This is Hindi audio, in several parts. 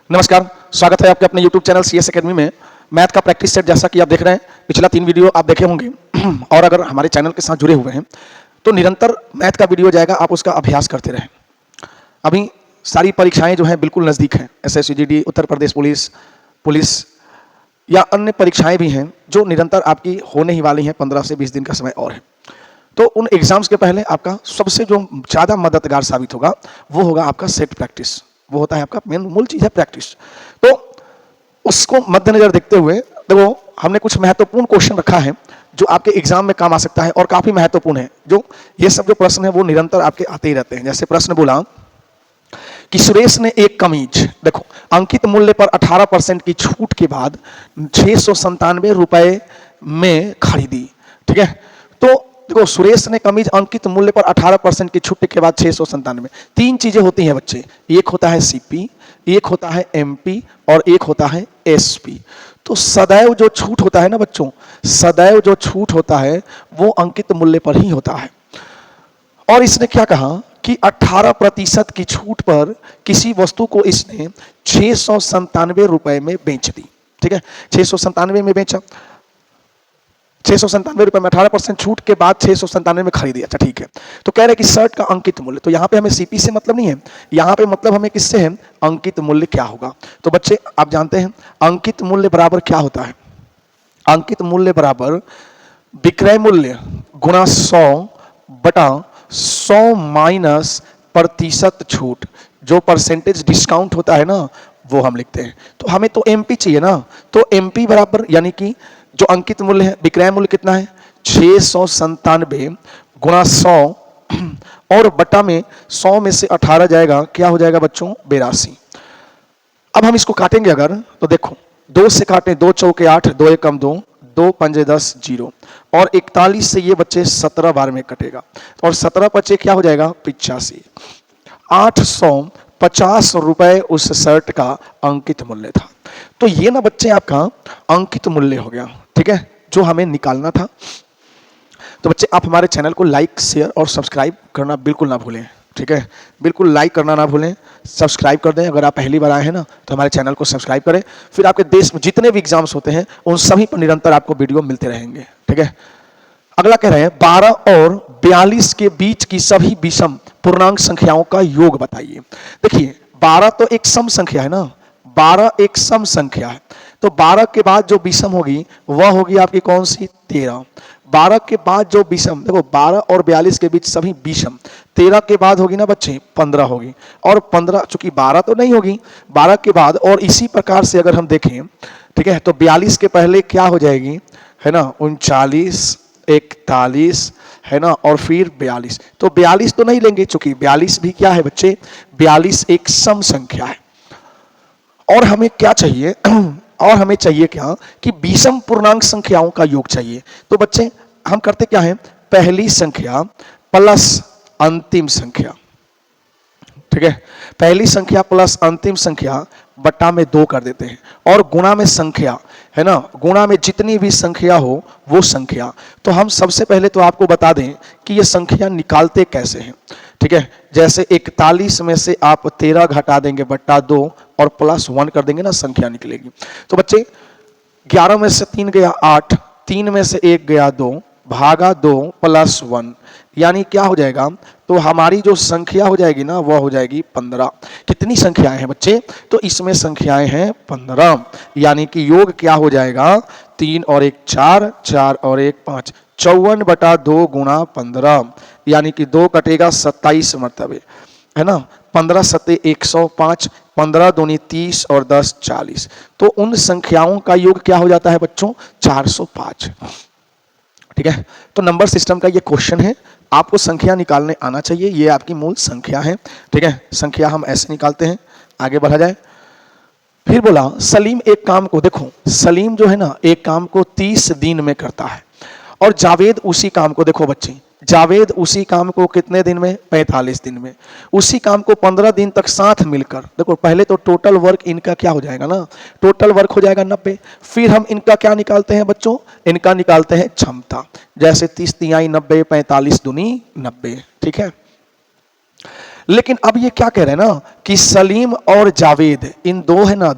नमस्कार, स्वागत है आपके अपने YouTube चैनल CS एकेडमी में। मैथ का प्रैक्टिस सेट जैसा कि आप देख रहे हैं, पिछला 3 वीडियो आप देखे होंगे और अगर हमारे चैनल के साथ जुड़े हुए हैं तो निरंतर मैथ का वीडियो जाएगा, आप उसका अभ्यास करते रहें। अभी सारी परीक्षाएं जो हैं बिल्कुल नज़दीक हैं। SSC GD, Uttar Pradesh police या अन्य परीक्षाएं भी हैं जो निरंतर आपकी होने ही वाली हैं। 15 से 20 दिन का समय और है। तो उन एग्जाम्स के पहले आपका सबसे जो ज़्यादा मददगार साबित होगा वो होगा आपका सेट प्रैक्टिस। वो होता है आपका मेन मूल चीज़ है प्रैक्टिस। तो उसको मद्देनजर देखते हुए देखो, हमने कुछ महत्वपूर्ण क्वेश्चन रखा है जो आपके एग्जाम में काम आ सकता है और काफ़ी महत्वपूर्ण है। जो ये सब जो प्रश्न है वो निरंतर आपके आते ही रहते हैं। जैसे प्रश्न बोला कि सुरेश ने एक कमीज, देखो, अंकित मूल्य पर 18% की छूट के बाद 697 रुपए में खरीदी। ठीक है, तो देखो, सुरेश ने कमीज अंकित मूल्य पर 18% की छूट के बाद 697। 3 चीजें होती हैं बच्चे, एक होता है सीपी, एक होता है एमपी और एक होता है एसपी। तो सदैव जो छूट होता है ना बच्चों, सदैव जो छूट होता है वो अंकित मूल्य पर ही होता है। और इसने क्या कहा कि 18% की छूट पर किसी वस्तु को इसने 697 रुपए में बेच दी। ठीक है, 697 में बेचा, 697 रुपए में 18% छूट के बाद 697 में खरीदी। अच्छा ठीक है, तो कह रहे कि शर्ट का अंकित मूल्य, तो यहाँ पे हमें सीपी से मतलब नहीं है, यहाँ पे मतलब हमें किससे है, अंकित मूल्य क्या होगा। तो बच्चे आप जानते हैं अंकित मूल्य बराबर क्या होता है। अंकित मूल्य बराबर विक्रय मूल्य गुणा 100 बटा 100 माइनस प्रतिशत छूट। जो परसेंटेज डिस्काउंट होता है ना वो हम लिखते हैं। तो हमें तो एमपी चाहिए ना, तो एमपी बराबर यानी कि जो अंकित मूल्य है, विक्रय मूल्य कितना है 697 गुणा 100 और बटा में 100 में से 18 जाएगा, क्या हो जाएगा बच्चों 82। अब हम इसको काटेंगे अगर, तो देखो 2 से काटें, 2 चौके 8, 2 एकम 2, 2 पंजे 10, 0 और 41 से ये बच्चे 17 बार में कटेगा और 17 बच्चे क्या हो जाएगा 85। 850 रुपए उस शर्ट का अंकित मूल्य था। तो ये ना बच्चे आपका अंकित मूल्य हो गया। ठीक है, जो हमें निकालना था। तो बच्चे आप हमारे चैनल को लाइक, शेयर और सब्सक्राइब करना बिल्कुल ना भूलें। ठीक है, बिल्कुल लाइक करना ना भूलें, सब्सक्राइब कर दें। अगर आप पहली बार आए हैं ना तो हमारे चैनल को सब्सक्राइब करें। फिर आपके देश में जितने भी एग्जाम्स होते हैं उन सभी पर निरंतर आपको वीडियो मिलते रहेंगे। ठीक है, अगला कह रहे हैं 12 और 42 के बीच की सभी विषम पूर्णांक संख्याओं का योग बताइए। देखिए 12 तो एक सम संख्या है ना, 12 एक सम संख्या है, तो 12 के बाद जो विषम होगी वह होगी आपकी कौन सी 13। 12 के बाद जो विषम, देखो 12 और 42 के बीच सभी विषम, 13 के बाद होगी ना बच्चे 15 होगी और 15 चूंकि 12 तो नहीं होगी 12 के बाद। और इसी प्रकार से अगर हम देखें, ठीक है, तो 42 के पहले क्या हो जाएगी, है ना 39, 41, है ना, और फिर 42। तो 42 तो नहीं लेंगे चूंकि 42 भी क्या है बच्चे, 42 एक सम संख्या है। और हमें क्या चाहिए और हमें चाहिए क्या कि विषम पूर्णांक संख्याओं का योग चाहिए। तो बच्चे हम करते क्या है, पहली संख्या प्लस अंतिम संख्या। ठीक है, पहली संख्या प्लस अंतिम संख्या बट्टा में 2 कर देते हैं और गुणा में संख्या, है ना, गुणा में जितनी भी संख्या हो वो संख्या। तो हम सबसे पहले तो आपको बता दें कि ये संख्या निकालते कैसे हैं। ठीक है, जैसे 41 में से आप 13 घटा देंगे बट्टा 2 और प्लस 1 कर देंगे ना, संख्या निकलेगी। तो बच्चे 11 में से 3 गया 8, 3 में से 1 गया 2 भागा 2 प्लस 1, यानी क्या हो जाएगा, तो हमारी जो संख्या हो जाएगी ना वह हो जाएगी 15। कितनी संख्याएं हैं बच्चे, तो इसमें संख्याएं हैं 15, यानी कि योग क्या हो जाएगा 3 और 1 4, 4 और 1 5, 54 बटा 2 गुणा 15, यानी कि 2 कटेगा 27 मरतबे, है ना, 15 सत्ते 105, 15 दूनी 30 और 10 40। तो उन संख्याओं का योग क्या हो जाता है बच्चों 405। ठीक है, तो नंबर सिस्टम का ये क्वेश्चन है, आपको संख्या निकालने आना चाहिए। ये आपकी मूल संख्या है। ठीक है, संख्या हम ऐसे निकालते हैं। आगे बढ़ा जाए, फिर बोला सलीम एक काम को, देखो सलीम जो है ना एक काम को 30 दिन में करता है और जावेद उसी काम को, देखो बच्चे जावेद उसी काम को कितने दिन में 45 दिन में, उसी काम को 15 दिन तक साथ मिलकर, देखो पहले तो टोटल वर्क इनका क्या हो जाएगा ना, टोटल वर्क हो जाएगा 90। फिर हम इनका क्या निकालते हैं बच्चों, इनका निकालते हैं क्षमता। जैसे 30 तिहाई 90, 45 दूनी 90। ठीक है, लेकिन अब ये क्या कह रहे हैं ना कि सलीम और जावेद इन दो है ना,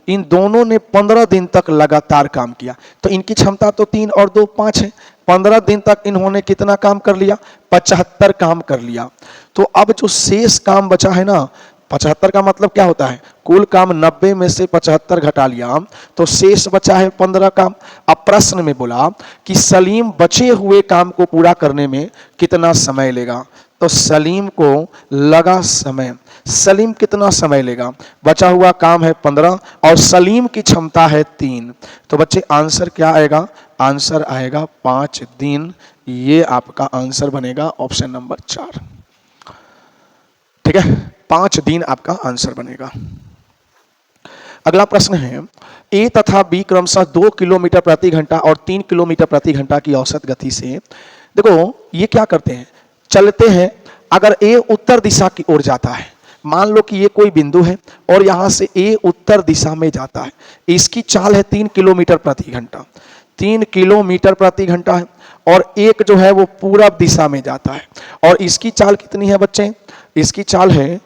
इन दोनों ने 15 दिन तक लगातार काम किया। तो इनकी क्षमता तो 3 और 2 5 है। 15 दिन तक इन्होंने कितना काम कर लिया? 75 काम कर लिया। तो अब जो शेष काम बचा है ना, 75 का मतलब क्या होता है? कुल काम 90 में से 75 घटा लिया तो शेष बचा है 15 काम। अब प्रश्न में बोला कि सलीम बचे हुए काम को पूरा करने में कितना समय लेगा? तो सलीम को लगा समय, सलीम कितना समय लेगा? बचा हुआ काम है 15 और सलीम की क्षमता है 3। तो बच्चे आंसर क्या आएगा? आंसर आएगा 5 दिन। ये आपका आंसर बनेगा ऑप्शन नंबर 4। ठीक है, 5 दिन आपका आंसर बनेगा। अगला प्रश्न है, ए तथा बी क्रमशः 2 किलोमीटर प्रति घंटा और 3 किलोमीटर प्रति घंटा की औसत गति से, देखो ये क्या करते हैं, चलते हैं। अगर ए उत्तर दिशा की ओर जाता है, मान लो कि ये कोई बिंदु है और यहां से ए उत्तर दिशा में जाता है, इसकी चाल है 3 किलोमीटर प्रति घंटा, 3 किलोमीटर प्रति घंटा है। और एक जो है वो पूरब दिशा में जाता है और इसकी चाल कितनी है बच्चे? इसकी चाल है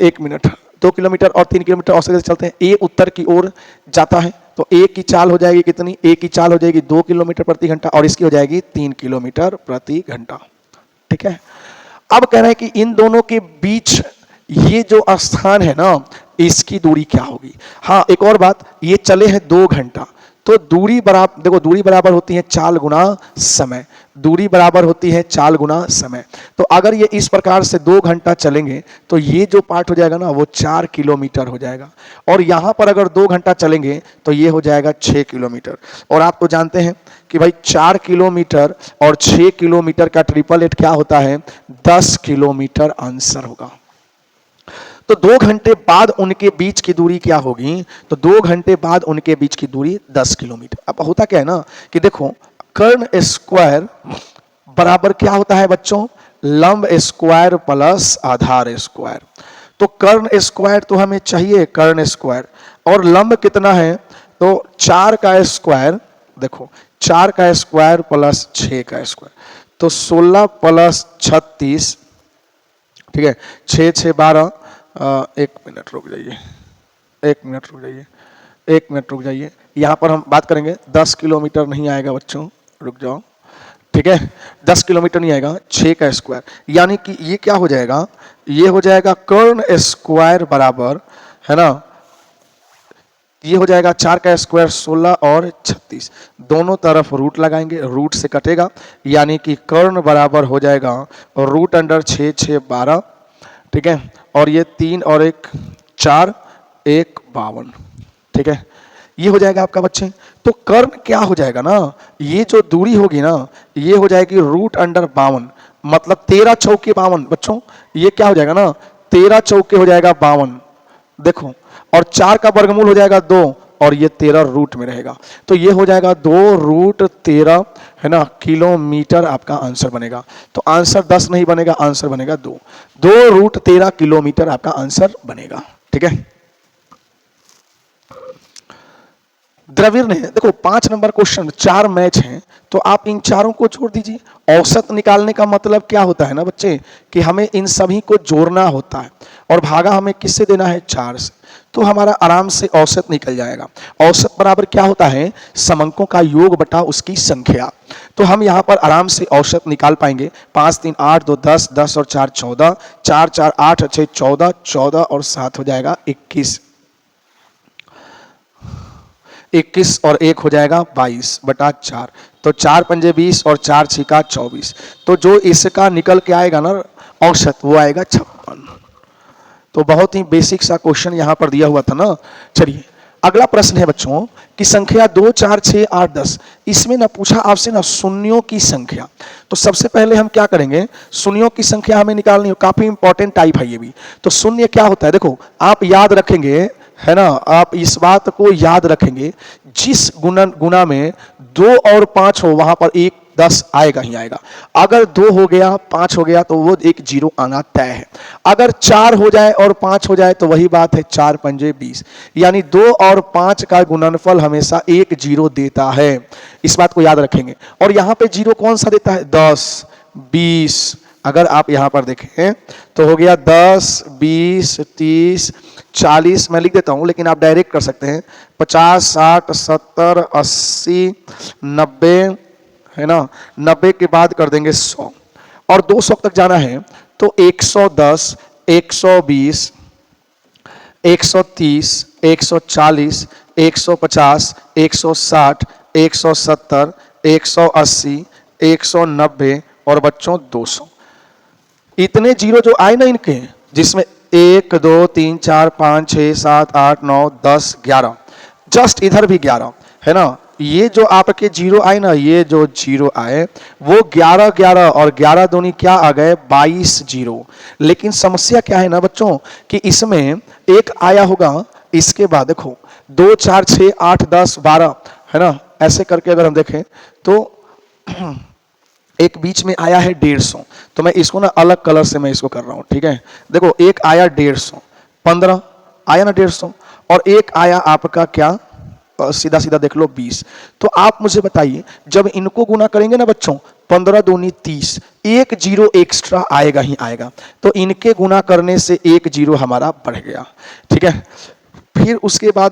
1 मिनट, 2 किलोमीटर और 3 किलोमीटर औसत से चलते हैं। ए उत्तर की ओर जाता है तो ए की चाल हो जाएगी कितनी? ए की चाल हो जाएगी 2 किलोमीटर प्रति घंटा और इसकी हो जाएगी 3 किलोमीटर प्रति घंटा। ठीक है, अब कह रहे हैं कि इन दोनों के बीच ये जो स्थान है ना, इसकी दूरी क्या होगी? हाँ, एक और बात, ये चले हैं 2 घंटा, तो दूरी बराबर, देखो दूरी बराबर होती है चाल गुना समय, दूरी बराबर होती है चाल गुना समय। तो अगर ये इस प्रकार से 2 घंटा चलेंगे तो ये जो पार्ट हो जाएगा ना वो 4 किलोमीटर हो जाएगा। और यहाँ पर अगर 2 घंटा चलेंगे तो ये हो जाएगा 6 किलोमीटर। और आप तो जानते हैं कि भाई 4 किलोमीटर और 6 किलोमीटर का ट्रिपल एट क्या होता है? 10 किलोमीटर आंसर होगा। तो 2 घंटे बाद उनके बीच की दूरी क्या होगी? तो 2 घंटे बाद उनके बीच की दूरी 10 किलोमीटर। अब होता क्या है ना कि देखो, कर्ण स्क्वायर बराबर क्या होता है बच्चों? लंब स्क्वायर प्लस आधार स्क्वायर। तो कर्ण स्क्वायर तो हमें चाहिए, कर्ण स्क्वायर, और लंब कितना है? तो 4 का स्क्वायर, देखो 4 का स्क्वायर प्लस 6 का स्क्वायर, तो 16 प्लस 36, ठीक है, 6 6 12। 1 मिनट रुक जाइए, 1 मिनट रुक जाइए, 1 मिनट रुक जाइए। यहाँ पर हम बात करेंगे, 10 किलोमीटर नहीं आएगा बच्चों, रुक जाओ। ठीक है, 10 किलोमीटर नहीं आएगा, 6 का स्क्वायर, यानी कि ये क्या हो जाएगा? ये हो जाएगा कर्ण स्क्वायर बराबर, है ना, ये हो जाएगा 4 का स्क्वायर 16 और 36, दोनों तरफ रूट लगाएंगे, रूट से कटेगा, यानी कि कर्ण बराबर हो जाएगा रूट अंडर 6 6 12। ठीक है, और ये 3 और 1 4, 1 52। ठीक है, ये हो जाएगा आपका बच्चे। तो कर्ण क्या हो जाएगा ना, ये जो दूरी होगी ना, ये हो जाएगी रूट अंडर 52, मतलब 13 चौके 52 बच्चों। ये क्या हो जाएगा ना, 13 चौके हो जाएगा 52, देखो, और 4 का वर्गमूल हो जाएगा 2 और ये 13 रूट में रहेगा। तो ये हो जाएगा 2 रूट 13, है ना, किलोमीटर आपका आंसर बनेगा। तो आंसर 10 नहीं बनेगा, आंसर बनेगा 2 रूट 13 किलोमीटर आपका आंसर बनेगा। ठीक है, द्रविड़ ने, देखो 5 नंबर क्वेश्चन, 4 मैच हैं, तो आप इन चारों को जोड़ दीजिए। औसत निकालने का मतलब क्या होता है ना बच्चे, कि हमें इन सभी को जोड़ना होता है और भागा हमें किससे देना है? 4 से। तो हमारा आराम से औसत निकल जाएगा। औसत बराबर क्या होता है? समंकों का योग बटा उसकी संख्या। तो हम यहाँ पर आराम से औसत निकाल पाएंगे। 5 3 8 2 10, 10 और 4 14, 4 4 8 6 14, 14 और 7 हो जाएगा 21, 21 और 1 हो जाएगा 22 बटा 4। तो 4 पंजे 20 और 4 छिका 24। तो जो इसका निकल के आएगा ना औसत, वो आएगा 56। तो बहुत ही बेसिक सा क्वेश्चन यहाँ पर दिया हुआ था ना। चलिए अगला प्रश्न है बच्चों कि संख्या 2 4 6 8 10, इसमें ना पूछा आपसे ना शून्यों की संख्या। तो सबसे पहले हम क्या करेंगे, शून्यों की संख्या हमें निकालनी हो, काफी इंपॉर्टेंट टाइप है ये भी। तो शून्य क्या होता है, देखो आप याद रखेंगे, है ना, आप इस बात को याद रखेंगे, जिस गुना में 2 और 5 हो वहां पर 1 10 आएगा ही आएगा। अगर 2 हो गया 5 हो गया तो वो एक 0 आना तय है। अगर 4 हो जाए और 5 हो जाए तो वही बात है, 4 पंजे 20, यानी 2 और 5 का गुणनफल हमेशा 1 0 देता है। इस बात को याद रखेंगे। और यहाँ पे 0 कौन सा देता है? 10 20 अगर आप यहां पर देखें तो हो गया 10, 20, 30, 40, मैं लिख देता हूं लेकिन आप डायरेक्ट कर सकते हैं, 50, 60, 70, 80, 90, है ना, 90 के बाद कर देंगे 100 और 200 तक जाना है तो 110, 120, 130, 140, 150, 160, 170, 180, 190 और बच्चों 200। इतने जीरो जो आए ना इनके, जिसमें 1, 2, 3, 4, 5, 6, 7, 8, 9, 10, 11, जस्ट इधर भी 11 है ना। ये जो आपके जीरो आए ना, ये जो जीरो आए वो 11, 11 और 11 दूनी क्या आ गए 22 जीरो। लेकिन समस्या क्या है ना बच्चों कि इसमें एक आया होगा, इसके बाद देखो 2, 4, 6, 8, 10, 12 है ना, ऐसे करके अगर हम देखें तो एक बीच में आया है 150, तो मैं इसको ना अलग कलर से मैं इसको कर रहा हूं, ठीक है। देखो एक आया 150, 15 आया ना 150, और एक आया आपका क्या, सीधा सीधा देख लो 20। तो आप मुझे बताइए जब इनको गुना करेंगे ना बच्चों, 15 दूनी 30, एक जीरो एक्स्ट्रा आएगा ही आएगा, तो इनके गुना करने से एक जीरो हमारा बढ़ गया, ठीक है। फिर उसके बाद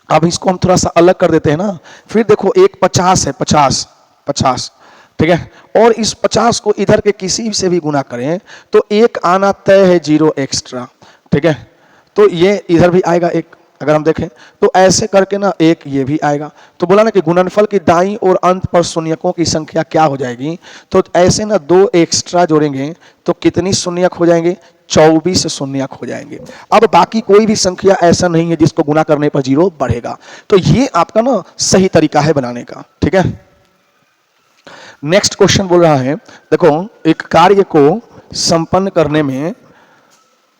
अब इसको हम थोड़ा सा अलग कर देते हैं ना, फिर देखो एक 50 है, 50, 50, ठीक है, और इस 50 को इधर के किसी से भी गुना करें तो एक आना तय है जीरो एक्स्ट्रा, ठीक है। तो ये इधर भी आएगा एक, अगर हम देखें तो ऐसे करके ना एक ये भी आएगा। तो बोला ना कि गुणनफल की दाईं और अंत पर शून्यकों की संख्या क्या हो जाएगी, तो ऐसे ना 2 एक्स्ट्रा जोड़ेंगे तो कितनी शून्यक हो जाएंगे, 24 शून्यक हो जाएंगे। अब बाकी कोई भी संख्या ऐसा नहीं है जिसको गुना करने पर जीरो बढ़ेगा। तो ये आपका ना सही तरीका है बनाने का, ठीक है। नेक्स्ट क्वेश्चन बोल रहा है, देखो एक कार्य को संपन्न करने में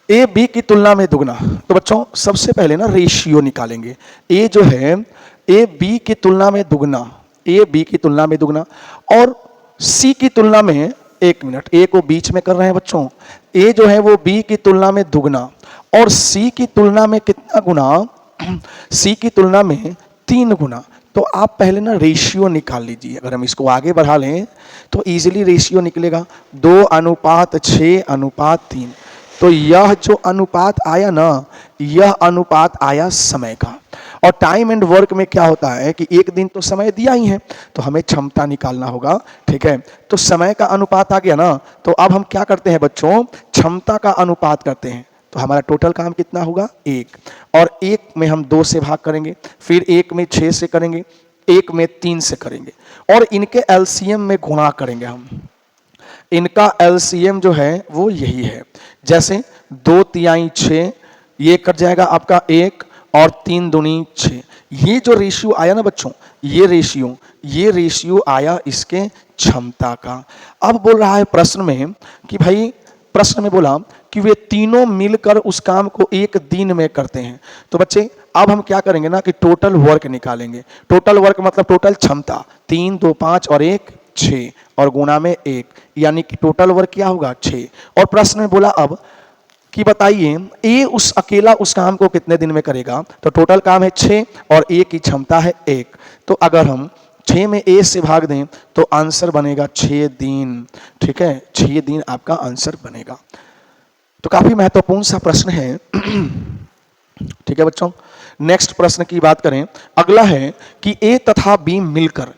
ए बी की तुलना में दुगना, तो बच्चों सबसे पहले ना रेशियो निकालेंगे। ए जो है ए बी की तुलना में दुगना, ए बी की तुलना में दुगना, और सी की तुलना में, एक मिनट, ए को बीच में कर रहे हैं बच्चों, ए जो है वो बी की तुलना में दुगना और सी की तुलना में कितना गुना, सी की तुलना में 3 गुना। तो आप पहले ना रेशियो निकाल लीजिए। अगर हम इसको आगे बढ़ा लें तो इजीली रेशियो निकलेगा, 2:6:3। तो यह जो अनुपात आया ना, यह अनुपात आया समय का। और टाइम एंड वर्क में क्या होता है कि एक दिन तो समय दिया ही है, तो हमें क्षमता निकालना होगा, ठीक है। तो समय का अनुपात आ गया ना, तो अब हम क्या करते हैं बच्चों, क्षमता का अनुपात करते हैं। तो हमारा टोटल काम कितना होगा 1, और 1 में हम 2 से भाग करेंगे, फिर 1 में 6 से करेंगे, 1 में 3 से करेंगे, और इनके एलसीएम में गुणा करेंगे हम। इनका एलसीएम जो है वो यही है, जैसे 2 तिहाई 6, ये कट जाएगा आपका 1 और 3 दूनी 6। ये जो रेशियो आया ना बच्चों, ये रेशियो आया इसके क्षमता का। अब बोल रहा है प्रश्न में कि भाई, प्रश्न में बोला कि वे तीनों मिलकर उस काम को एक दिन में करते हैं। तो बच्चे अब हम क्या करेंगे ना कि टोटल वर्क निकालेंगे। टोटल वर्क मतलब टोटल क्षमता, 3, 2, 5 और 1 6 और गुणा में 1, यानी कि टोटल वर्क क्या होगा 6। और प्रश्न में बोला अब कि बताइए ए उस अकेला उस काम को कितने दिन में करेगा। तो टोटल काम है 6 और ए की क्षमता है 1। तो अगर हम 6 में ए से भाग दें तो आंसर बनेगा 6 दिन, ठीक है, 6 दिन आपका आंसर बनेगा। तो काफी महत्वपूर्ण सा प्रश्न है, ठीक है बच्चों। नेक्स्ट प्रश्न की बात करें, अगला है कि ए तथा बी मिलकर,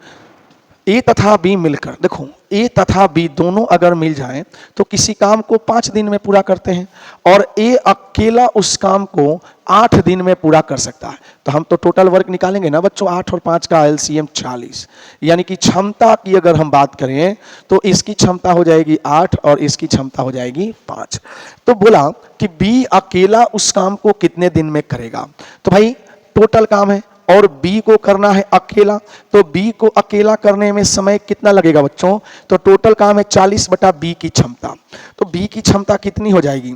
ए तथा बी मिलकर, देखो ए तथा बी दोनों अगर मिल जाएं तो किसी काम को 5 दिन में पूरा करते हैं, और ए अकेला उस काम को 8 दिन में पूरा कर सकता है। तो हम तो टोटल वर्क निकालेंगे ना बच्चों, 8 और 5 का एलसीएम 40, यानी कि क्षमता की अगर हम बात करें तो इसकी क्षमता हो जाएगी 8 और इसकी क्षमता हो जाएगी 5। तो बोला कि बी अकेला उस काम को कितने दिन में करेगा। तो भाई टोटल काम है और बी को करना है अकेला, तो बी को अकेला करने में समय कितना लगेगा बच्चों। तो टोटल काम है 40 बटा बी की क्षमता। तो बी की क्षमता कितनी हो जाएगी,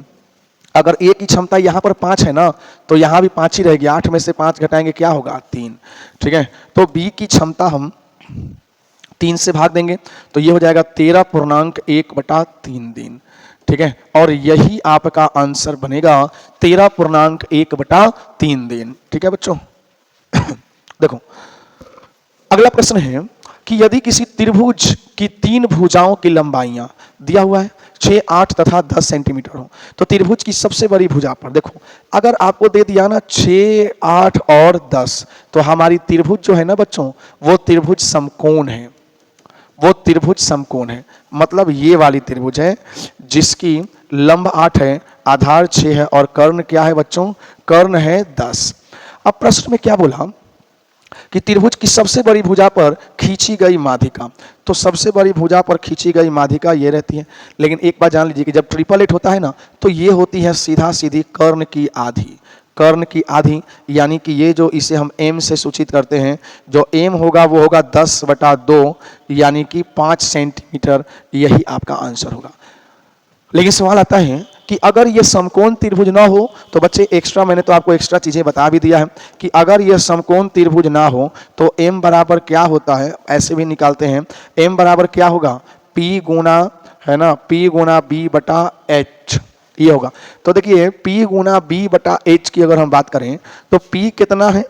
अगर ए की क्षमता यहाँ पर 5 है ना, तो यहाँ भी 5 ही रहेगी, 8 में से 5 घटाएंगे क्या होगा 3, ठीक है। तो बी की क्षमता हम 3 से भाग देंगे तो ये हो जाएगा 13.1 बटा 3 दिन, ठीक है। और यही आपका आंसर बनेगा 13.1 बटा 3 दिन, ठीक है बच्चों। देखो अगला प्रश्न है कि यदि किसी त्रिभुज की 3 भुजाओं की लंबाइयां दिया हुआ है, 6, 8 तथा 10 सेंटीमीटर हो। तो त्रिभुज की सबसे बड़ी भुजा पर देखो, अगर आपको दे दिया ना 6, 8 और 10, तो हमारी त्रिभुज जो है ना बच्चों, वो त्रिभुज समकोण है, वो त्रिभुज समकोण है। मतलब ये वाली त्रिभुज है जिसकी लंब 8 है, आधार 6 है और कर्ण क्या है बच्चों, कर्ण है 10। अब प्रश्न में क्या बोला कि त्रिभुज की सबसे बड़ी भुजा पर खींची गई माध्यिका। तो सबसे बड़ी भुजा पर खींची गई माध्यिका ये रहती है, लेकिन एक बात जान लीजिए कि जब ट्रिपल एट होता है ना, तो ये होती है सीधा सीधी कर्ण की आधी, कर्ण की आधी। यानी कि ये जो इसे हम m से सूचित करते हैं, जो m होगा वो होगा 10/2 यानी कि 5 सेंटीमीटर। यही आपका आंसर होगा। लेकिन सवाल आता है कि अगर ये समकोण त्रिभुज ना हो तो बच्चे एक्स्ट्रा, मैंने तो आपको एक्स्ट्रा चीजें बता भी दिया है कि अगर ये समकोण त्रिभुज ना हो तो m बराबर क्या होता है, ऐसे भी निकालते हैं। m बराबर क्या होगा, p गुना, है ना, p गुना b बटा h, ये होगा। तो देखिए p गुना b बटा h की अगर हम बात करें तो p कितना है,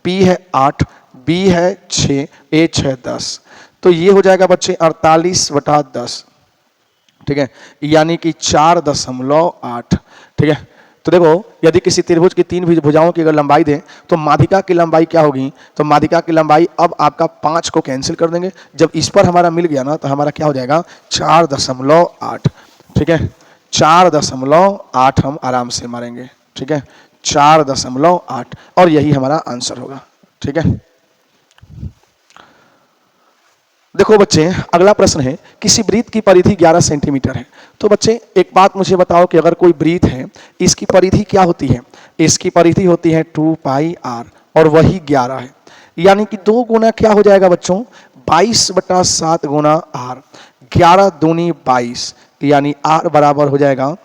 p है 8, b है 6, h है 10। तो ये हो जाएगा बच्चे 48/10, ठीक है, यानी कि 4.8। ठीक है, तो देखो यदि किसी त्रिभुज की 3 भुजाओं की अगर लंबाई दें तो माध्यिका की लंबाई क्या होगी, तो माध्यिका की लंबाई अब आपका 5 को कैंसिल कर देंगे। जब इस पर हमारा मिल गया ना तो हमारा क्या हो जाएगा 4.8। ठीक है, 4.8 हम आराम से मारेंगे। ठीक है, 4.8 और यही हमारा आंसर होगा। ठीक है, देखो बच्चे अगला प्रश्न है, किसी वृत्त की परिधि 11 सेंटीमीटर है। तो बच्चे एक बात मुझे बताओ कि अगर कोई वृत्त है, इसकी परिधि क्या होती है, इसकी परिधि होती है 2πr और वही 11 है। यानी कि 2 गुना क्या हो जाएगा बच्चों, 22/7 गुना r, 11 दूनी 22, यानी r बराबर हो जाएगा,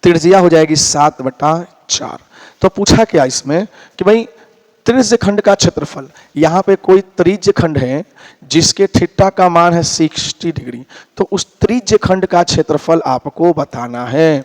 त्रिज्या हो जाएगी 7/4। तो पूछा क्या इसमें कि भाई त्रिज्य खंड का क्षेत्रफल, यहाँ पे कोई त्रिज्य खंड है जिसके थीटा का मान है 60 डिग्री, तो उस त्रिज्य खंड का क्षेत्रफल आपको बताना है।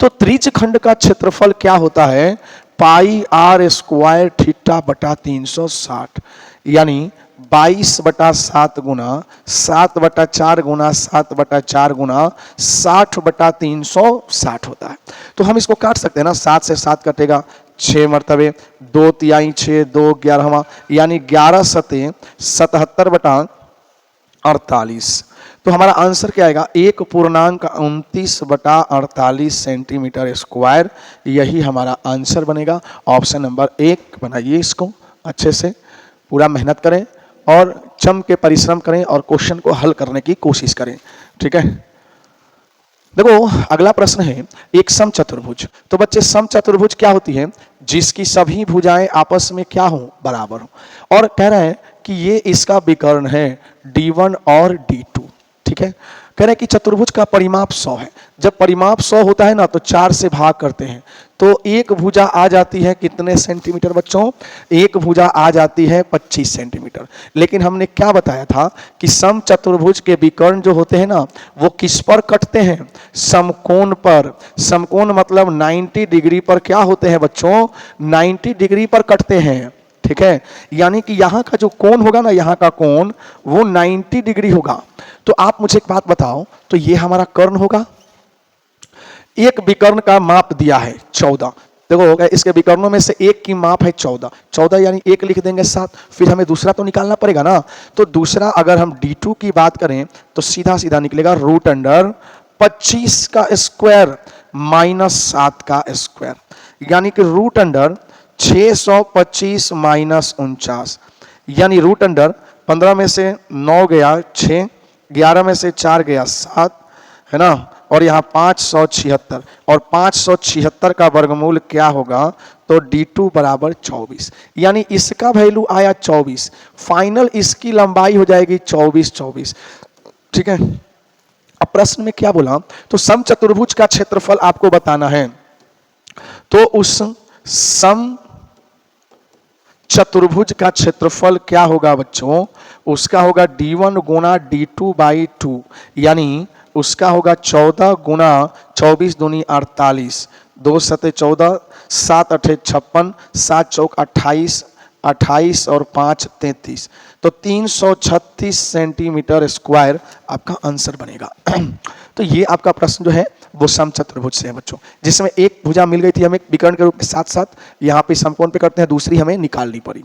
तो त्रिज्य खंड का क्षेत्रफल क्या होता है, πr² थीटा बटा 360, यानी 22/7 गुना 7/4 गुना 7/4 गुना 60/360 होता है। तो हम इसको काट सकते हैं ना, 7 से 7 कटेगा, 6 मरतबे, 2 तिहाई 6, 2 11वां, यानी 11 सते 77/48। तो हमारा आंसर क्या आएगा, 1.29/48 सेंटीमीटर स्क्वायर। यही हमारा आंसर बनेगा। ऑप्शन नंबर 1 बनाइए। इसको अच्छे से पूरा मेहनत करें और जम के परिश्रम करें और क्वेश्चन को हल करने की कोशिश करें। ठीक है, देखो अगला प्रश्न है, एक समचतुर्भुज। तो बच्चे समचतुर्भुज क्या होती है, जिसकी सभी भुजाएं आपस में क्या हो, बराबर हो। और कह रहे हैं कि ये इसका विकर्ण है D1 और D2। ठीक है, कह रहे हैं कि चतुर्भुज का परिमाप 100 है। जब परिमाप 100 होता है ना तो 4 से भाग करते हैं, तो एक भुजा आ जाती है कितने सेंटीमीटर बच्चों, एक भुजा आ जाती है 25 सेंटीमीटर। लेकिन हमने क्या बताया था कि समचतुर्भुज के विकर्ण जो होते हैं ना वो किस पर कटते हैं, समकोण पर। समकोण मतलब 90 डिग्री पर क्या होते हैं बच्चों, 90 डिग्री पर कटते हैं। ठीक है, यानी कि यहाँ का जो कोण होगा ना, यहाँ का कोण वो 90 डिग्री होगा। तो आप मुझे एक बात बताओ, तो ये हमारा कर्ण होगा। एक विकर्ण का माप दिया है 14। देखो इसके विकर्णों में से एक की माप है 14, 14 यानी एक लिख देंगे 7। फिर हमें दूसरा तो निकालना पड़ेगा ना, तो दूसरा अगर हम D2 की बात करें तो सीधा सीधा निकलेगा √25 का स्क्वायर माइनस 7 का स्क्वायर, यानी कि √625 माइनस 49, यानी √15 में से 9 गया 6, 11 में से 4 गया 7, है ना, और यहाँ 576, और 576 का वर्गमूल क्या होगा, तो D2 बराबर 24, यानी इसका वैल्यू आया 24। फाइनल इसकी लंबाई हो जाएगी 24। ठीक है, अब प्रश्न में क्या बोला, तो समचतुर्भुज का क्षेत्रफल आपको बताना है। तो उस समचतुर्भुज का क्षेत्रफल क्या होगा बच्चों, उसका होगा D1 गुना D2/2, यानी उसका होगा 14 गुना 24 दूनी 48, 2 सते 14, 7 अठे 56, 7 चौक 28, 28 और 5 33, तो 336 सेंटीमीटर स्क्वायर आपका आंसर बनेगा। तो ये आपका प्रश्न जो है वो समचतुर्भुज से है बच्चों, जिसमें एक भुजा मिल गई थी हमें विकर्ण के रूप में, साथ साथ यहाँ पे समकोण पे करते हैं, दूसरी हमें निकालनी पड़ी।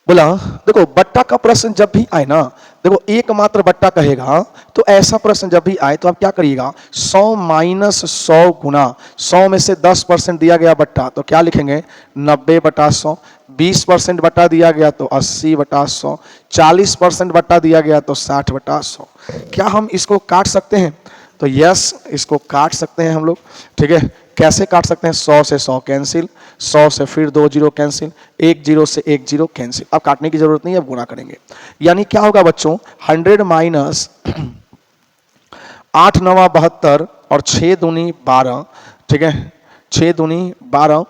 बोला देखो बट्टा का प्रश्न जब भी आए ना, देखो एकमात्र बट्टा कहेगा तो ऐसा प्रश्न जब भी आए तो आप क्या करिएगा, 100 माइनस 100 गुना 100 में से 10% दिया गया बट्टा तो क्या लिखेंगे 90/100, 20% बट्टा दिया गया तो 80/100, 40% बट्टा दिया गया तो 60/100। क्या हम इसको काट सकते हैं? तो यस, इसको काट सकते हैं हम लोग। ठीक है, कैसे काट सकते हैं? 100 से 100 कैंसिल, 100 से फिर 2 जीरो कैंसिल, 1 जीरो से 1 जीरो कैंसिल। अब काटने की जरूरत नहीं है, अब गुणा करेंगे। यानी क्या होगा बच्चों, 100 माइनस 8 9 72 और 6 दूनी 12। ठीक है, 6 दूनी 12,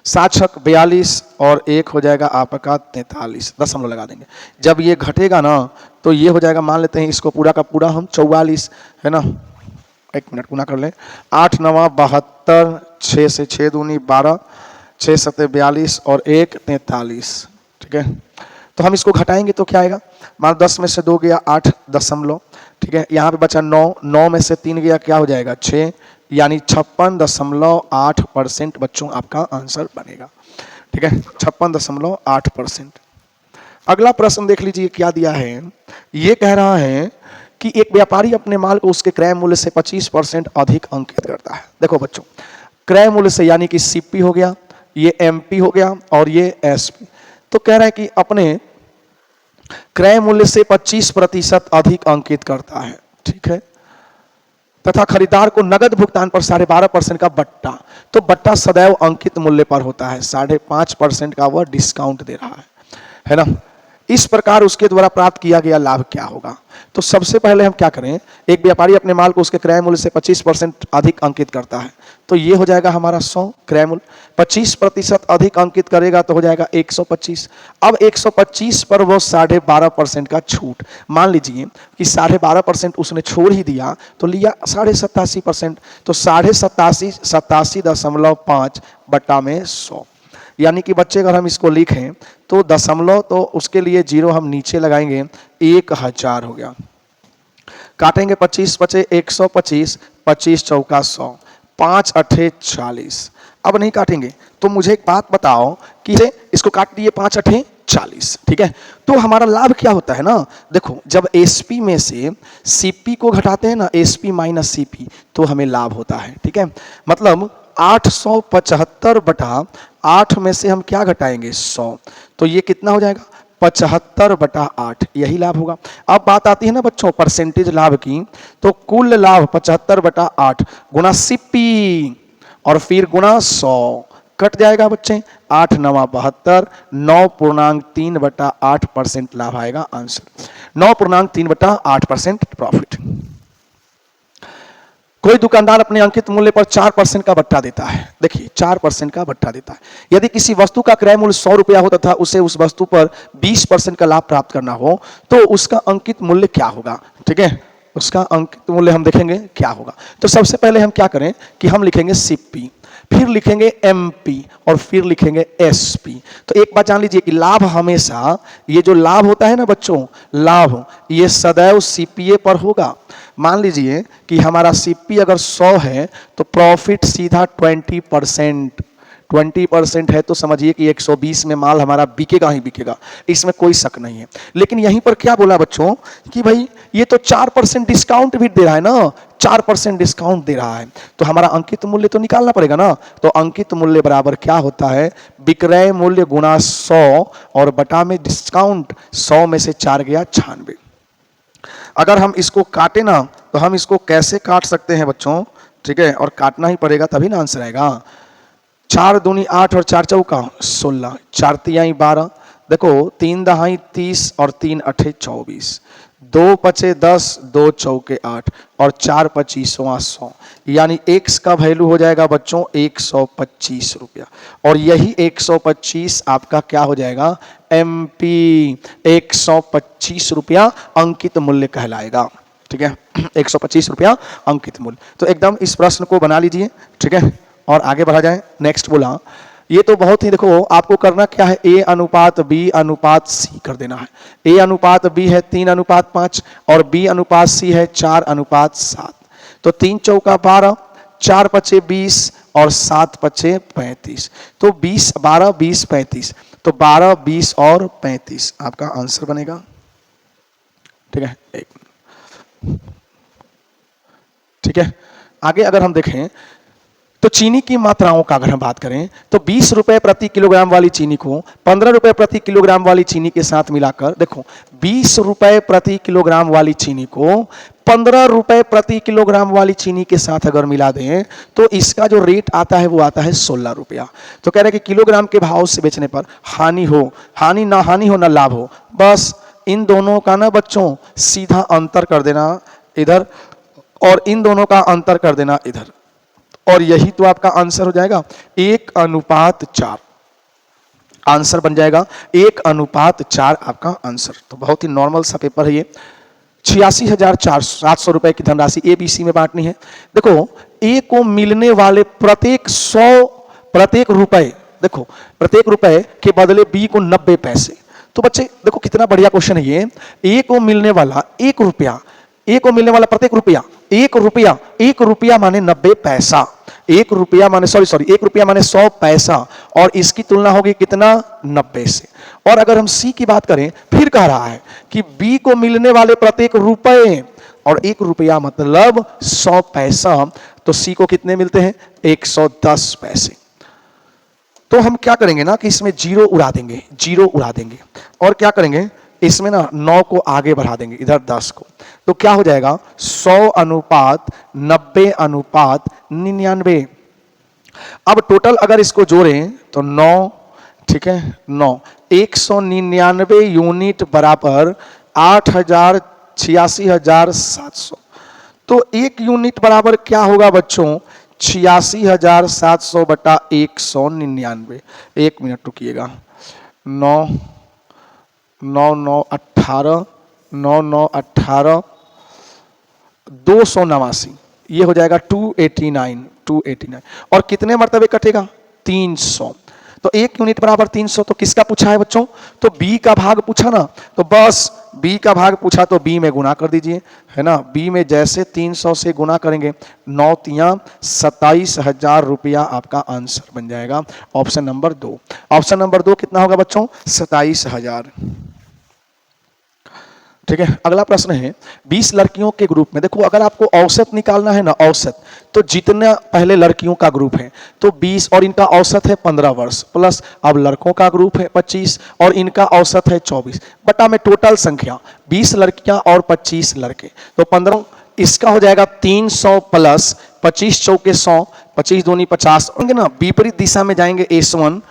7 छक 42 और 1 हो जाएगा आपका 43, दशमलव लगा देंगे। जब ये घटेगा ना तो ये हो जाएगा, मान लेते हैं इसको पूरा का पूरा हम 44, है ना, एक मिनट गुना कर लें, 8 9 72, 6 से 6 दूनी 12, 6 7 42 और 1 43। ठीक है, तो हम इसको घटाएंगे तो क्या आएगा, मान 10 में से 2 गया 8 दशमलव। ठीक है, यहाँ पे बचा 9, 9 में से 3 गया क्या हो जाएगा 6, यानी 56.8% बच्चों आपका आंसर बनेगा। ठीक है, 56.8%। अगला प्रश्न देख लीजिए क्या दिया है। ये कह रहा है कि एक व्यापारी अपने माल को उसके क्रय मूल्य से 25% अधिक अंकित करता है। देखो बच्चों, क्रय मूल्य से यानी कि सीपी हो गया, ये एमपी हो गया और ये एसपी। तो कह रहा है कि अपने क्रय मूल्य से 25% अधिक अंकित करता है। ठीक है, तथा खरीदार को नगद भुगतान पर 12.5% का बट्टा, तो बट्टा सदैव अंकित मूल्य पर होता है, 5.5% का वह डिस्काउंट दे रहा है ना। इस प्रकार उसके द्वारा प्राप्त किया गया लाभ क्या होगा? तो सबसे पहले हम क्या करें, एक व्यापारी अपने माल को उसके क्रय मूल्य से 25% अधिक अंकित करता है, तो ये हो जाएगा हमारा 100 क्रय मूल्य, 25% अधिक अंकित करेगा तो हो जाएगा 125। अब 125 पर वो 12.5% का छूट, मान लीजिए कि 12.5% उसने छोड़ ही दिया तो लिया 87%, तो 87.5 बट्टा में 100। यानी कि बच्चे अगर हम इसको लिखें तो दशमलव, तो उसके लिए जीरो हम नीचे लगाएंगे, 1000 हो गया। काटेंगे 25 बचे 125, 25 चौका 100, 5 8 40। अब नहीं काटेंगे तो मुझे एक बात बताओ कि इसको काट दिए 5 8 40। ठीक है, तो हमारा लाभ क्या होता है ना, देखो जब एसपी में से सीपी को घटाते हैं ना, एसपी माइनस सीपी, तो हमें लाभ होता है। ठीक है, मतलब 875/8 में से हम क्या घटाएंगे 100, तो ये कितना हो जाएगा 75/8, यही लाभ होगा। अब बात आती है ना बच्चों परसेंटेज लाभ की, तो कुल लाभ 75/8 गुना सीपी और फिर गुना 100, कट जाएगा बच्चे 8 9 72, 9.3/8% लाभ आएगा आंसर, 9.3/8% प्रॉफिट। कोई दुकानदार अपने अंकित मूल्य पर 4% का बट्टा देता है। देखिए 4% का बट्टा देता है। यदि किसी वस्तु का क्रय मूल्य 100 रुपया हो तथा उसे उस वस्तु पर 20% का लाभ प्राप्त करना हो तो उसका अंकित मूल्य क्या होगा? ठीक है, उसका अंकित मूल्य हम देखेंगे क्या होगा। तो सबसे पहले हम क्या करें कि हम लिखेंगे सीपी, फिर लिखेंगे एमपी और फिर लिखेंगे एसपी। तो एक बात जान लीजिए कि लाभ हमेशा, ये जो लाभ होता है ना बच्चों, लाभ ये सदैव सीपीए पर होगा। मान लीजिए कि हमारा सीपी अगर 100 है तो प्रॉफिट सीधा 20% है, तो समझिए कि 120 में माल हमारा बिकेगा ही बिकेगा, इसमें कोई शक नहीं है। लेकिन यहीं पर क्या बोला बच्चों कि भाई ये तो 4% डिस्काउंट भी दे रहा है ना, 4% डिस्काउंट दे रहा है, तो हमारा अंकित मूल्य तो निकालना पड़ेगा ना। तो अंकित मूल्य बराबर क्या होता है, विक्रय मूल्य गुना 100 और बटा में डिस्काउंट, 100 में से 4 गया 96। अगर हम इसको काटे ना तो हम इसको कैसे काट सकते हैं बच्चों? ठीक है, और काटना ही पड़ेगा तभी ना आंसर आएगा। 4 दूनी 8 और 4 चौका 16, 4 तिहाई 12, देखो 3 दहाई 30 और 3 अठे 24, 2 पचे 10, 2 चौके 8 और 4 25वां 100, यानी x का वैल्यू हो जाएगा बच्चों 125 रुपया, और यही 125 आपका क्या हो जाएगा एमपी, 125 रुपया अंकित मूल्य कहलाएगा। ठीक है, 125 रुपया अंकित मूल्य। तो एकदम इस प्रश्न को बना लीजिए। ठीक है, और आगे बढ़ा जाए। नेक्स्ट बोला ये तो बहुत ही, देखो आपको करना क्या है, ए अनुपात बी अनुपात सी कर देना है। ए अनुपात बी है 3:5 और बी अनुपात सी है 4:7। तो 3 चौका 12, 4 पचे 20 और 7 पचे 35। तो 20 12 20 35, तो 12 20 और 35 आपका आंसर बनेगा। ठीक है, ठीक है। आगे अगर हम देखें तो चीनी की मात्राओं का अगर हम बात करें तो 20 रुपए प्रति किलोग्राम वाली चीनी को 15 रुपए प्रति किलोग्राम वाली चीनी के साथ मिलाकर, देखो 20 रुपए प्रति किलोग्राम वाली चीनी को 15 रुपए प्रति किलोग्राम वाली चीनी के साथ अगर मिला दें तो इसका जो रेट आता है वो आता है 16 रुपया। तो कह रहे हैं कि किलोग्राम के भाव से बेचने पर हानि हो ना लाभ हो, बस इन दोनों का ना बच्चों सीधा अंतर कर देना इधर और इन दोनों का अंतर कर देना इधर, और यही तो आपका आंसर हो जाएगा 1:4। आंसर बन जाएगा 1:4 आपका आंसर। तो बहुत ही नॉर्मल सा पेपर है ये। 86,700 रुपए की धनराशि ए बी सी में बांटनी है। देखो ए को मिलने वाले प्रत्येक रुपए, देखो प्रत्येक रुपए के बदले बी को 90 पैसे। तो बच्चे देखो कितना बढ़िया क्वेश्चन है ये। ए को मिलने वाला 1 रुपया, ए को मिलने वाला प्रत्येक रुपया 1 रुपया माने 90 पैसा, 1 रुपया माने 1 रुपया माने 100 पैसा, और इसकी तुलना होगी कितना 90 से। और अगर हम सी की बात करें, फिर कह रहा है कि बी को मिलने वाले प्रत्येक रुपए, और 1 रुपया मतलब 100 पैसा, तो सी को कितने मिलते हैं 110 पैसे। तो हम क्या करेंगे ना कि इसमें जीरो उड़ा देंगे और क्या करेंगे इसमें ना 9 को आगे बढ़ा देंगे इधर 10 को, तो क्या हो जाएगा 100:90:99। अब टोटल अगर इसको जोड़ें तो 9, ठीक है 9, 199 यूनिट बराबर 86,700। तो 1 यूनिट बराबर क्या होगा बच्चों 86,700 बटा 199। 1 मिनट रुकिएगा, 9 9 9 18 9 9 18 289, ये हो जाएगा 289। और कितने मरतबे कटेगा 300। तो 1 यूनिट बराबर 300। तो किसका पूछा है बच्चों, तो बी का भाग पूछा ना, तो बस बी का भाग पूछा तो बी में गुना कर दीजिए, है ना। बी में जैसे 300 से गुना करेंगे 9 तिया 27,000 रुपया आपका आंसर बन जाएगा। Option number 2। ऑप्शन नंबर 2 कितना होगा बच्चों 27,000। ठीक है। अगला प्रश्न है 20 लड़कियों के ग्रुप में, देखो अगर आपको औसत निकालना है ना, औसत, तो जितना पहले लड़कियों का ग्रुप है तो 20 और इनका औसत है 15 वर्ष, प्लस अब लड़कों का ग्रुप है 25 और इनका औसत है 24, बटा में टोटल संख्या 20 लड़कियां और 25 लड़के, तो 15, इसका हो जाएगा 300 प्लस 25 चौके 100, 25 दूनी 50 होंगे ना। विपरीत दिशा में जाएंगे S1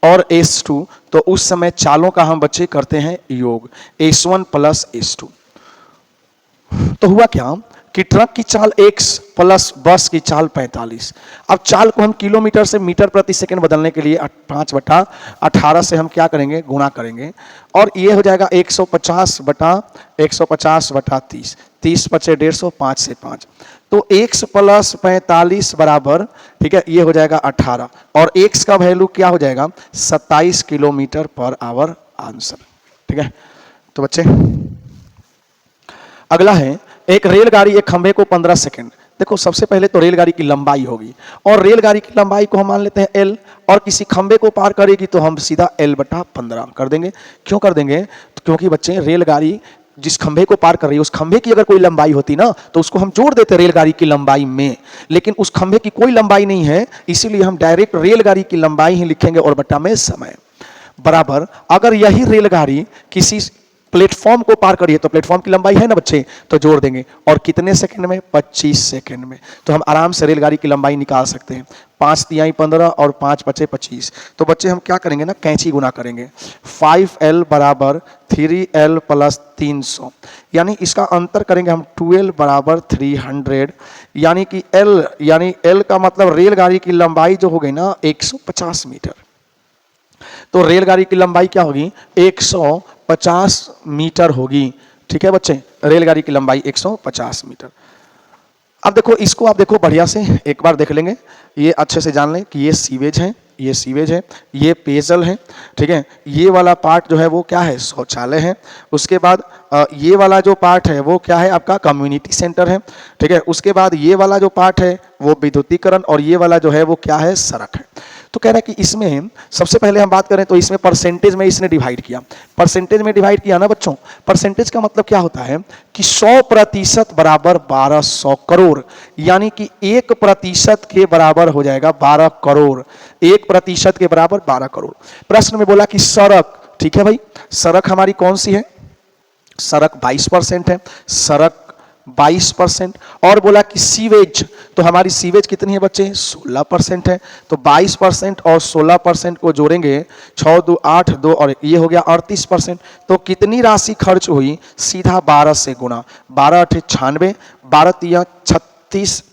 और S2, तो उस समय चालों का हम बच्चे करते हैं योग, S1 प्लस S2। तो हुआ क्या कि ट्रक की चाल x प्लस बस की चाल 45। अब चाल को हम किलोमीटर से मीटर प्रति सेकंड बदलने के लिए 5/18 से हम क्या करेंगे गुणा करेंगे, और ये हो जाएगा 150/30, 30 पचे 150, 5 से 5, तो x प्लस 45 बराबर, ठीक है, ये हो जाएगा 18, और x का वैल्यू क्या हो जाएगा 27 किलोमीटर पर आवर आंसर। ठीक है। तो बच्चे अगला है एक रेलगाड़ी एक खंभे को 15 सेकंड, देखो सबसे पहले तो रेलगाड़ी की लंबाई होगी, और रेलगाड़ी की लंबाई को हम मान लेते हैं L, और किसी खंभे को पार करेगी तो हम सीधा L/15 कर देंगे। क्यों कर देंगे, क्योंकि बच्चे रेलगाड़ी जिस खंभे को पार कर रही है उस खंभे की अगर कोई लंबाई होती ना तो उसको हम जोड़ देते रेलगाड़ी की लंबाई में, लेकिन उस खंभे की कोई लंबाई नहीं है, इसीलिए हम डायरेक्ट रेलगाड़ी की लंबाई ही लिखेंगे और बटा में समय बराबर, अगर यही रेलगाड़ी किसी प्लेटफॉर्म को पार करिए तो प्लेटफॉर्म की लंबाई है ना बच्चे, तो जोड़ देंगे, और कितने सेकंड में 25 सेकंड में, तो हम आराम से रेलगाड़ी की लंबाई निकाल सकते हैं। 5 तिहाई 15 और 5 पचे 25, तो बच्चे हम क्या करेंगे ना कैंची गुना करेंगे, 5L बराबर 3L प्लस 300, यानी इसका अंतर करेंगे हम 2L बराबर 300, यानी कि L का मतलब रेलगाड़ी की लंबाई जो हो गई ना 150 मीटर, तो रेलगाड़ी की लंबाई क्या होगी 150 मीटर होगी। ठीक है बच्चे, रेलगाड़ी की लंबाई 150 मीटर। अब देखो इसको आप देखो बढ़िया से एक बार देख लेंगे, ये अच्छे से जान लें कि ये सीवेज है, ये सीवेज है, ये पेयजल है, ठीक है। ये वाला पार्ट जो है वो क्या है, शौचालय है। उसके बाद ये वाला जो पार्ट है वो क्या है, आपका कम्युनिटी सेंटर है, ठीक है। उसके बाद ये वाला जो पार्ट है वो विद्युतीकरण, और ये वाला जो है वो क्या है, सड़क है। तो कह रहा है कि इसमें सबसे पहले हम बात करें तो इसमें परसेंटेज में इसने डिवाइड किया, परसेंटेज में डिवाइड किया ना बच्चों। परसेंटेज का मतलब क्या होता है कि 100% बराबर 1200 करोड़, यानी कि 1% के बराबर हो जाएगा 12 करोड़, 1% के बराबर 12 करोड़। प्रश्न में बोला कि सड़क, ठीक है भाई, सड़क हमारी कौन सी है, सड़क 22% है, सड़क 22%। और बोला कि सीवेज, तो हमारी सीवेज कितनी है बच्चे, 16% है। तो 22% और 16% को जोड़ेंगे, 6 2 8 2 और ये हो गया 38%। तो कितनी राशि खर्च हुई, सीधा 12 से गुना, 12 8 96, 12 3 36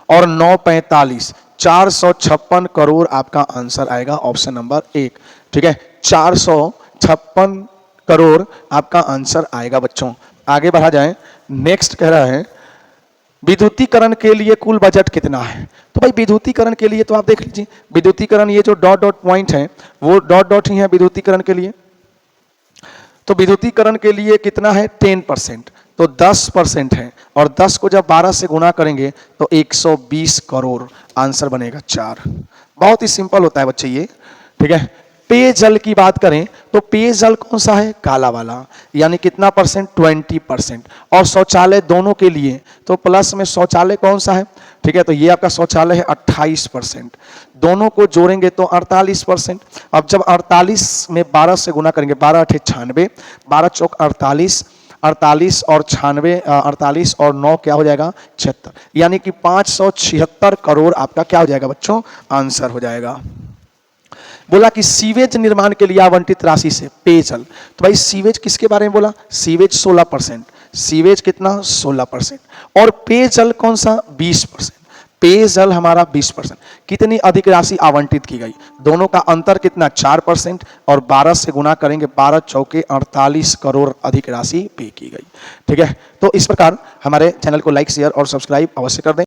और 9 45, 456 करोड़ आपका आंसर आएगा, ऑप्शन नंबर 1, ठीक है। 456 करोड़ आपका आंसर आएगा बच्चों। आगे बढ़ा जाए, नेक्स्ट कह रहा है विद्युतीकरण के लिए कुल बजट कितना है। तो भाई विद्युतीकरण के लिए तो आप देख लीजिए, विद्युतीकरण ये जो डॉट डॉट पॉइंट है वो डॉट डॉट ही है विद्युतीकरण के लिए। तो विद्युतीकरण के लिए कितना है, 10%, तो 10% है, और 10 को जब 12 से गुना करेंगे तो 120 करोड़, आंसर बनेगा 4। बहुत ही सिंपल होता है बच्चे ये, ठीक है। पेयजल की बात करें तो पेयजल कौन सा है, काला वाला, यानी कितना परसेंट, 20%। और शौचालय दोनों के लिए तो प्लस में शौचालय कौन सा है, ठीक है, तो ये आपका शौचालय है 28%, दोनों को जोड़ेंगे तो 48%। अब जब 48 में 12 से गुना करेंगे, 12 8 96, 12 चौक 48, 48 और 96, 48 और 9 क्या हो जाएगा, 76, यानी कि 576 करोड़ आपका क्या हो जाएगा बच्चों, आंसर हो जाएगा। बोला कि सीवेज निर्माण के लिए आवंटित राशि से पेयजल, तो भाई सीवेज किसके बारे में बोला, सीवेज 16%, सीवेज कितना 16%, और पेयजल कौन सा 20%, पेयजल हमारा 20%। कितनी अधिक राशि आवंटित की गई, दोनों का अंतर कितना 4%, और 12 से गुना करेंगे, 12 चौके 48 करोड़ अधिक राशि पे की गई, ठीक है। तो इस प्रकार हमारे चैनल को लाइक शेयर और सब्सक्राइब अवश्य कर दें।